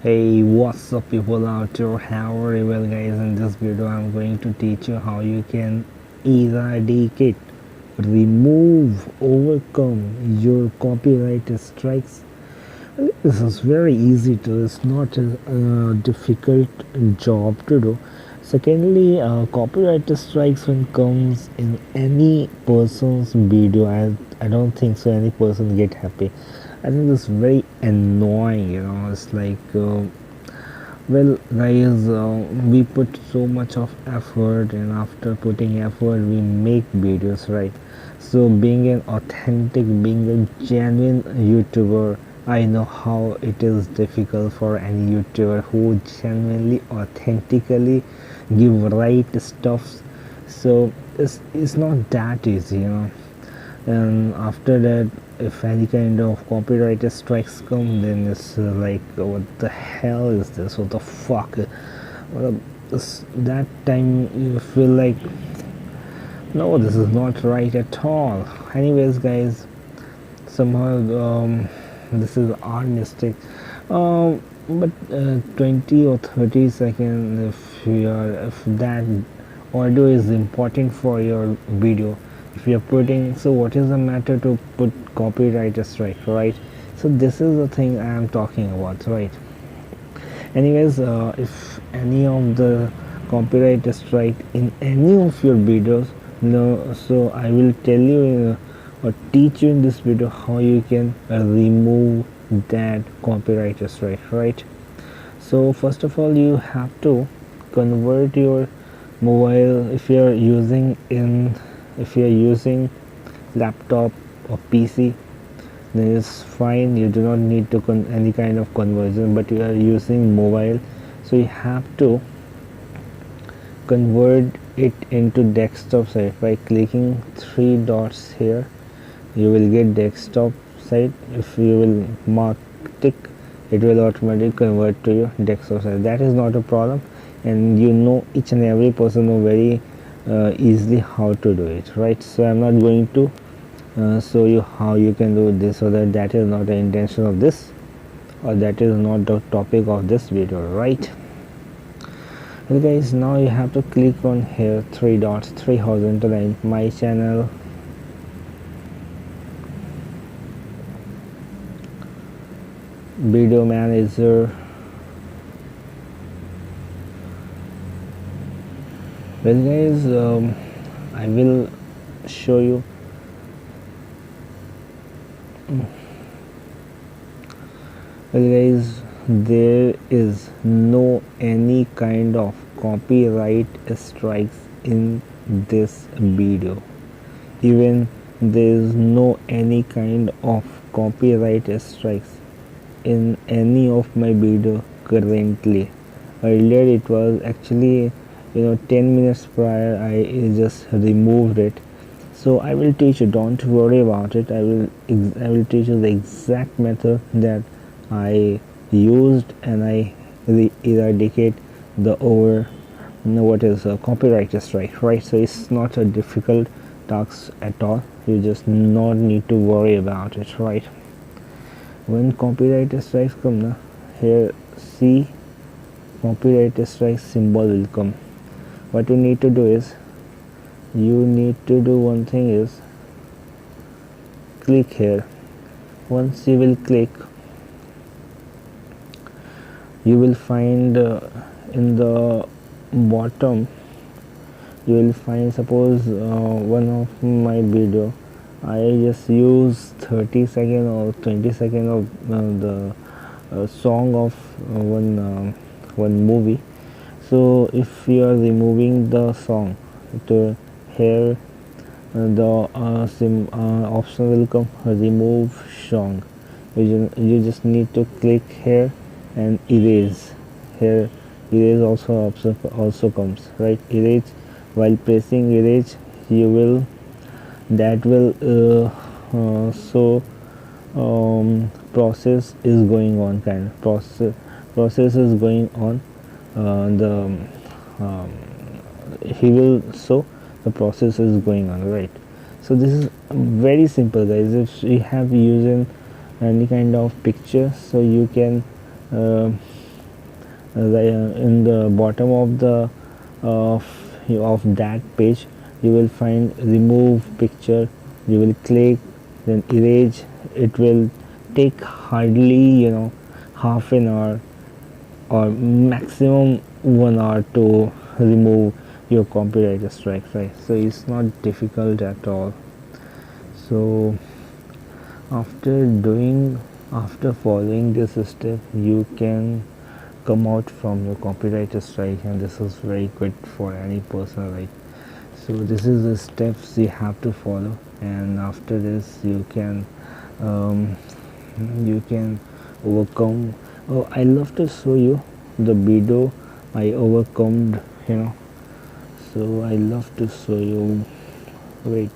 Hey, what's up people out there? How are you? Well guys, in this video I'm going to teach you how you can eradicate, remove, overcome your copyright strikes. This is very easy to, it's not a difficult job to do. Secondly, copyright strikes when comes in any person's video, I don't think so any person get happy. I think it's very annoying, it's like well guys, we put so much of effort, and after putting effort we make videos, right? So being an authentic, being a genuine YouTuber, I know how it is difficult for any YouTuber who genuinely authentically give right stuff. So it's not that easy. And after that, if any kind of copyright strikes come, then it's like, what the hell is this, what the fuck. That time you feel like, no, this is not right at all. Anyways guys, somehow this is our mistake. But 20 or 30 seconds, if that audio is important for your video, if you're putting, so what is the matter to put copyright strike, right? So this is the thing I am talking about, right? Anyways, if any of the copyright strike in any of your videos, no, so I will tell you or teach you in this video how you can remove that copyright strike, right? So first of all, you have to convert your mobile. If you're using laptop or PC, then it's fine, you do not need to any kind of conversion. But you are using mobile, so you have to convert it into desktop site by clicking three dots here. You will get desktop site. If you will mark tick, it will automatically convert to your desktop site. That is not a problem, and each and every person know very easily how to do it, right? So I'm not going to show you how you can do this, so that is not the intention of this, or that is not the topic of this video, right? Okay guys, now you have to click on here three dots, three horizontal line, my channel, video manager. Well guys, I will show you. Well guys, there is no any kind of copyright strikes in this video. Even there is no any kind of copyright strikes in any of my video currently. Earlier it was actually 10 minutes prior I just removed it. So I will teach you, don't worry about it. I will teach you the exact method that I used, and I eradicate the what is a copyright strike, right? So it's not a difficult task at all. You just not need to worry about it, right? When copyright strikes come na, here see copyright strike symbol will come. What you need to do is, you need to do one thing is click here. Once you will click, you will find in the bottom you will find, suppose one of my video I just use 30 second or 20 second of the song of one movie. So if you are removing the song, to here the option will come, remove song. You just need to click here and erase. Here erase also comes, right? Erase. While pressing erase, you will that will so process is going on, kind of process is going on. The he will show the process is going on, right? So this is very simple guys. If you have using any kind of picture, so you can in the bottom of the of that page you will find remove picture. You will click, then erase. It will take hardly half an hour or maximum 1 hour to remove your copyright strike, right? So it's not difficult at all. So after doing after following this step you can come out from your copyright strike, and this is very good for any person, right? So this is the steps you have to follow, and after this um, you can overcome. Oh, I love to show you the video I overcome, so I love to show you. Wait,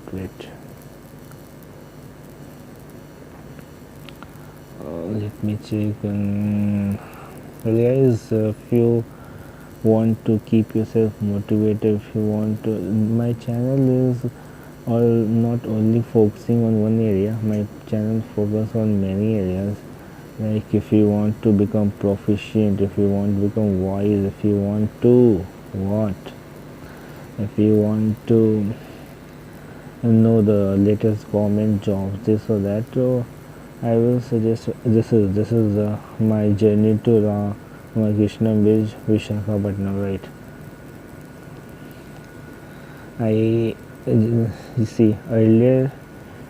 let me check. Guys, if you want to keep yourself motivated, if you want to, my channel is all not only focusing on one area. My channel focus on many areas. Like if you want to become proficient, if you want to become wise, if you want to what, if you want to know the latest government jobs, this or that. So I will suggest this is my journey to Ramakrishna Bridge, Vishakhapatnam, right? You see earlier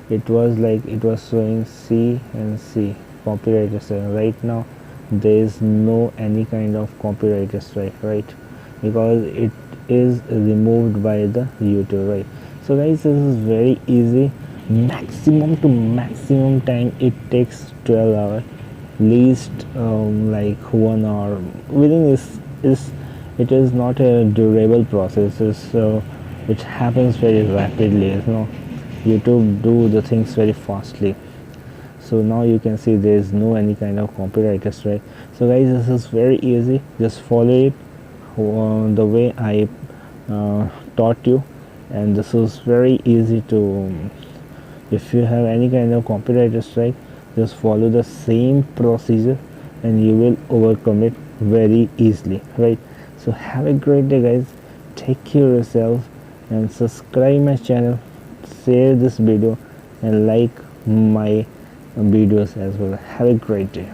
it was like it was showing C and C copyright strike. Right now there is no any kind of copyright strike, right? Because it is removed by the YouTube, right? So guys, this is very easy. Maximum to maximum time it takes 12 hours, least like 1 hour. Within is it is not a durable process. So it happens very rapidly. YouTube do the things very fastly. So now you can see there is no any kind of copyright strike. So guys, this is very easy. Just follow it the way I taught you, and this is very easy to. If you have any kind of copyright strike, just follow the same procedure and you will overcome it very easily, right? So have a great day, guys. Take care of yourself and subscribe my channel, share this video and like my videos as well. Have a great day.